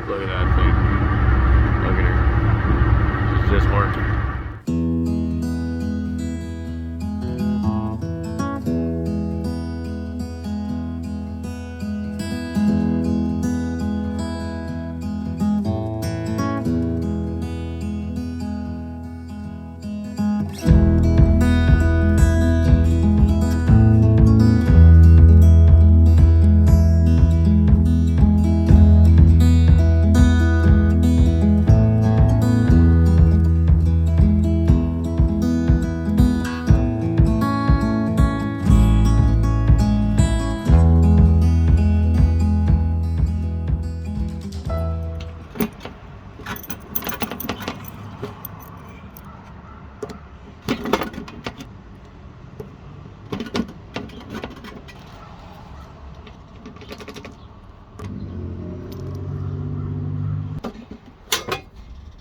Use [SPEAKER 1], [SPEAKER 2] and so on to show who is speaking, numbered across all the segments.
[SPEAKER 1] Look at that thing. Look at her. She's just working.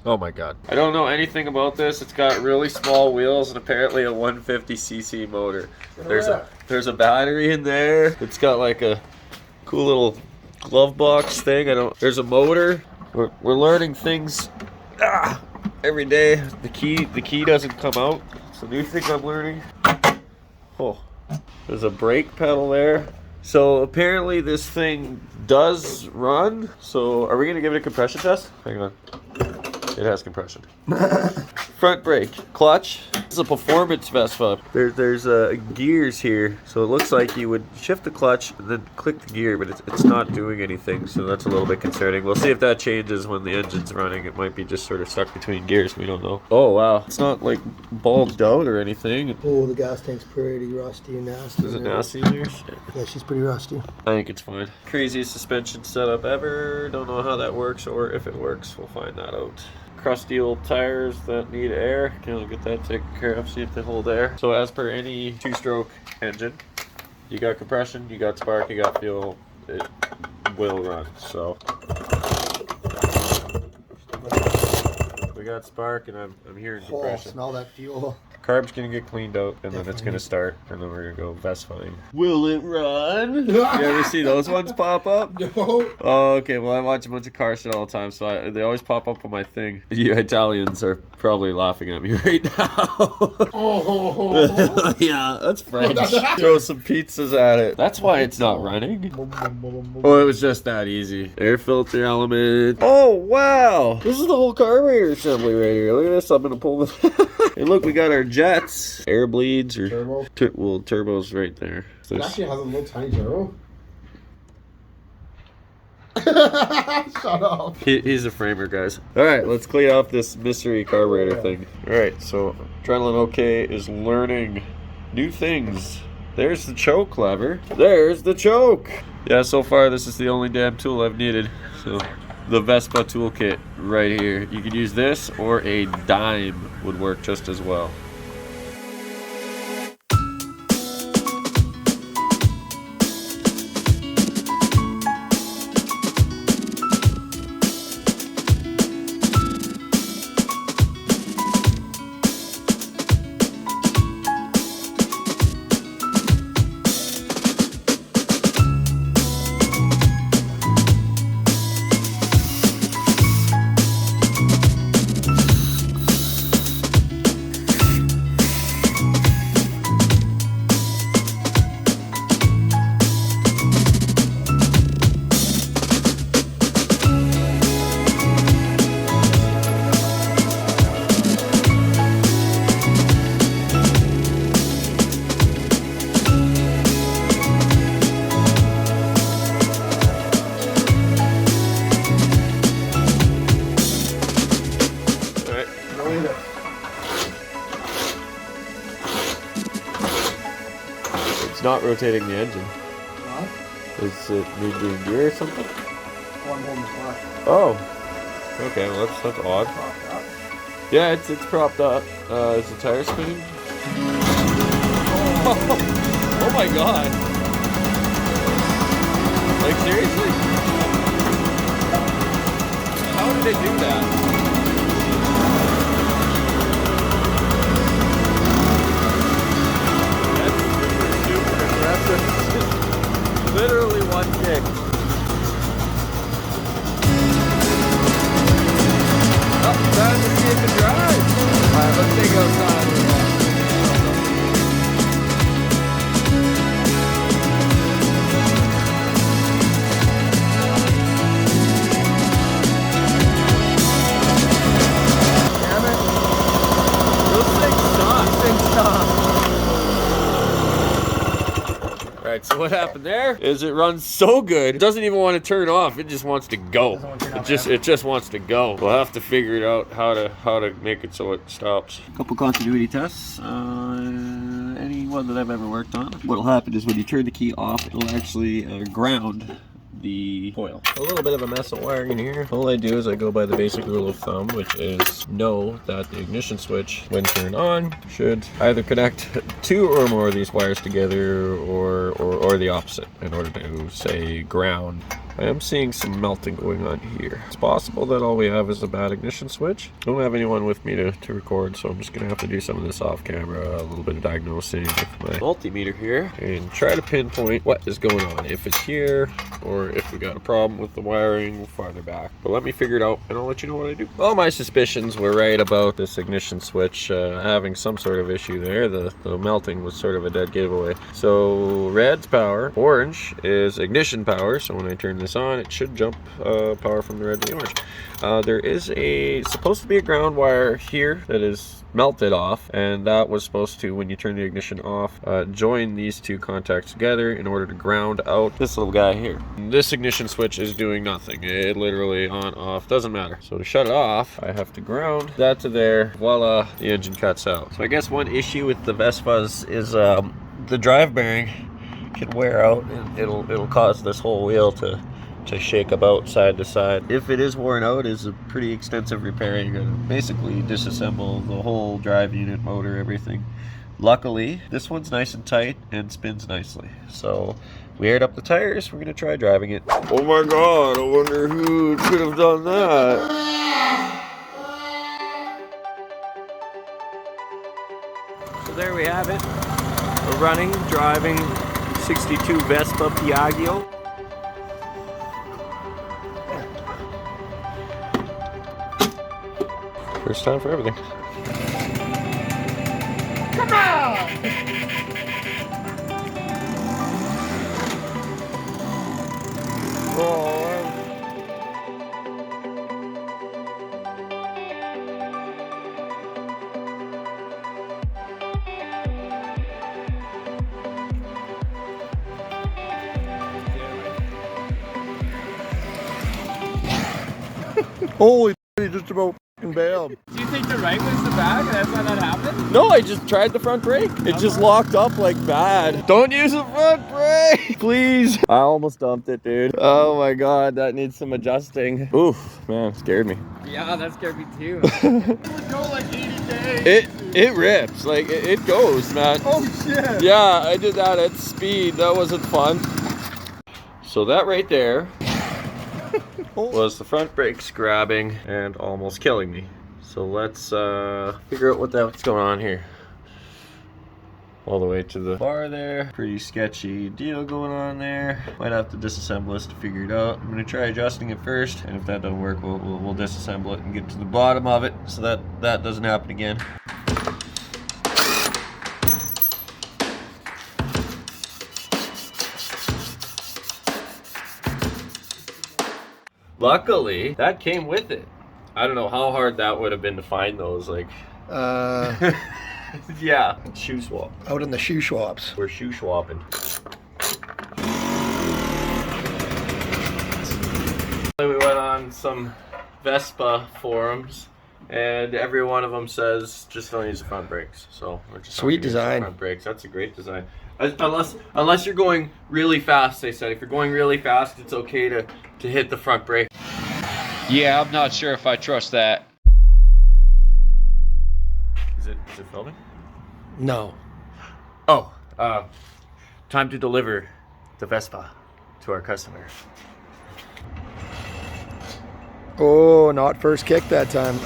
[SPEAKER 1] Oh my god. I don't know anything about this. It's got really small wheels and apparently a 150cc motor. There's a battery in there. It's got like a cool little glove box thing. There's a motor. We're learning things every day. The key doesn't come out. It's a new thing I'm learning. Oh. There's a brake pedal there. So apparently this thing does run. So are we gonna give it a compression test? Hang on. It has compression. Front brake, clutch. This is a performance Vespa. There's gears here, so it looks like you would shift the clutch and then click the gear, but it's not doing anything, so that's a little bit concerning. We'll see if that changes when the engine's running. It might be just sort of stuck between gears. We don't know. Oh wow, it's not like bulged out or anything.
[SPEAKER 2] Oh, the gas tank's pretty rusty and nasty.
[SPEAKER 1] Is it nasty in there? Shit.
[SPEAKER 2] Yeah, she's pretty rusty.
[SPEAKER 1] I think it's fine. Craziest suspension setup ever. Don't know how that works or if it works. We'll find that out. Crusty old tires that need air. Okay, I'll get that taken care of, see if they hold air. So as per any two-stroke engine, you got compression, you got spark, you got fuel, it will run. So we got spark and I'm hearing compression.
[SPEAKER 2] Smell that fuel.
[SPEAKER 1] Carb's gonna get cleaned out and then it's gonna start and then we're gonna go Vespa-ing. Will it run? You ever see those ones pop up?
[SPEAKER 2] No.
[SPEAKER 1] Oh, okay. Well, I watch a bunch of car shit all the time, so they always pop up on my thing. You Italians are probably laughing at me right now. Yeah, that's French. Throw some pizzas at it. That's why it's not running. Oh, it was just that easy. Air filter element. Oh, wow. This is the whole carburetor assembly right here. Look at this. I'm gonna pull this. Hey, look, we got our jets. Air bleeds or
[SPEAKER 2] Turbo.
[SPEAKER 1] Well, turbo's right there.
[SPEAKER 2] It actually has a little tiny turbo. Shut up.
[SPEAKER 1] He's a framer, guys. Alright, let's clean off this mystery carburetor thing. Alright, so Adrenaline OK is learning new things. There's the choke lever. There's the choke. Yeah, so far this is the only damn tool I've needed. So the Vespa toolkit right here. You could use this or a dime would work just as well. It's not rotating the engine.
[SPEAKER 2] What?
[SPEAKER 1] Is it moving gear or something?
[SPEAKER 2] Oh, I'm holding the car.
[SPEAKER 1] Oh. Okay, well that's odd. Yeah, it's propped up. Is the tire spinning? Oh my god. Like seriously? How did they do that? Literally one kick. what happened there is it runs so good, it doesn't even want to turn off. It just wants to go. It just wants to go. We'll have to figure it out how to make it so it stops. A couple continuity tests on any one that I've ever worked on. What'll happen is when you turn the key off, it'll actually ground the coil. A little bit of a mess of wiring in here. All I do is I go by the basic rule of thumb, which is know that the ignition switch, when turned on, should either connect 2 or more of these wires together or the opposite in order to, say, ground. I am seeing some melting going on here. It's possible that all we have is a bad ignition switch. I don't have anyone with me to record, so I'm just gonna have to do some of this off camera, a little bit of diagnosing with my multimeter here, and try to pinpoint what is going on. If it's here, or if we got a problem with the wiring farther back. But let me figure it out, and I'll let you know what I do. All my suspicions were right about this ignition switch having some sort of issue there. The melting was sort of a dead giveaway. So red's power, orange is ignition power, so when I turn this on, it should jump power from the red to the orange. There is supposed to be a ground wire here that is melted off, and that was supposed to, when you turn the ignition off, join these 2 contacts together in order to ground out this little guy here. This ignition switch is doing nothing. It literally on, off, doesn't matter. So to shut it off, I have to ground that to there. Voila, the engine cuts out. So I guess one issue with the Vespas is the drive bearing can wear out, and it'll cause this whole wheel to shake about side to side. If it is worn out, it's a pretty extensive repair. You're gonna basically disassemble the whole drive unit, motor, everything. Luckily, this one's nice and tight and spins nicely. So we aired up the tires. We're gonna try driving it. Oh my God, I wonder who could have done that. So there we have it. We're running, driving 62 Vespa Piaggio. First time for everything.
[SPEAKER 2] Come on!
[SPEAKER 1] Oh.
[SPEAKER 2] Holy he just about bailed.
[SPEAKER 3] Do you think the right was the back? That's why that happened?
[SPEAKER 1] No, I just tried the front brake. It just locked up like bad. Don't use the front brake, please. I almost dumped it, dude. Oh my God, that needs some adjusting. Oof, man, scared me.
[SPEAKER 3] Yeah, that scared me too.
[SPEAKER 2] It would go like 80 days.
[SPEAKER 1] It rips, like it goes, man.
[SPEAKER 2] Oh shit.
[SPEAKER 1] Yeah, I did that at speed. That wasn't fun. So that right there was the front brakes grabbing and almost killing me. So let's figure out what's going on here. All the way to the bar there. Pretty sketchy deal going on there. Might have to disassemble this to figure it out. I'm gonna try adjusting it first, and if that doesn't work, we'll disassemble it and get to the bottom of it so that doesn't happen again. Luckily, that came with it. I don't know how hard that would have been to find those, like... yeah, shoe swap.
[SPEAKER 2] Out in the shoe swaps.
[SPEAKER 1] We're shoe swapping. We went on some Vespa forums, and every one of them says just don't use the front brakes. So we're just
[SPEAKER 2] sweet design.
[SPEAKER 1] Front brakes. That's a great design. Unless you're going really fast, they said. If you're going really fast, it's okay to hit the front brake.
[SPEAKER 3] Yeah, I'm not sure if I trust that.
[SPEAKER 1] Is it filming?
[SPEAKER 2] No.
[SPEAKER 1] Oh, time to deliver the Vespa to our customer.
[SPEAKER 2] Oh, not first kick that time.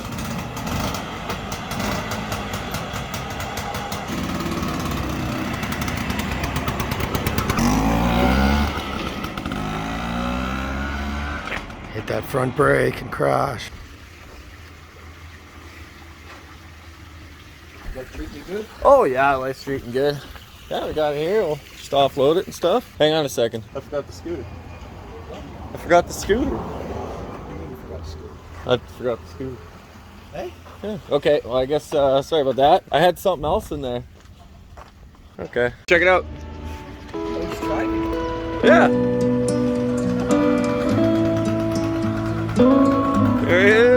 [SPEAKER 2] Hit that front brake and crash.
[SPEAKER 3] That treat you good?
[SPEAKER 1] Oh yeah, life's treating good. Yeah, we got it here. We'll just offload it and stuff. Hang on a second. I forgot the scooter. I forgot the scooter. I forgot the scooter.
[SPEAKER 2] Hey?
[SPEAKER 1] Yeah. Okay, well I guess, sorry about that. I had something else in there. Okay. Check it out.
[SPEAKER 3] I was driving.
[SPEAKER 1] Yeah. There he is.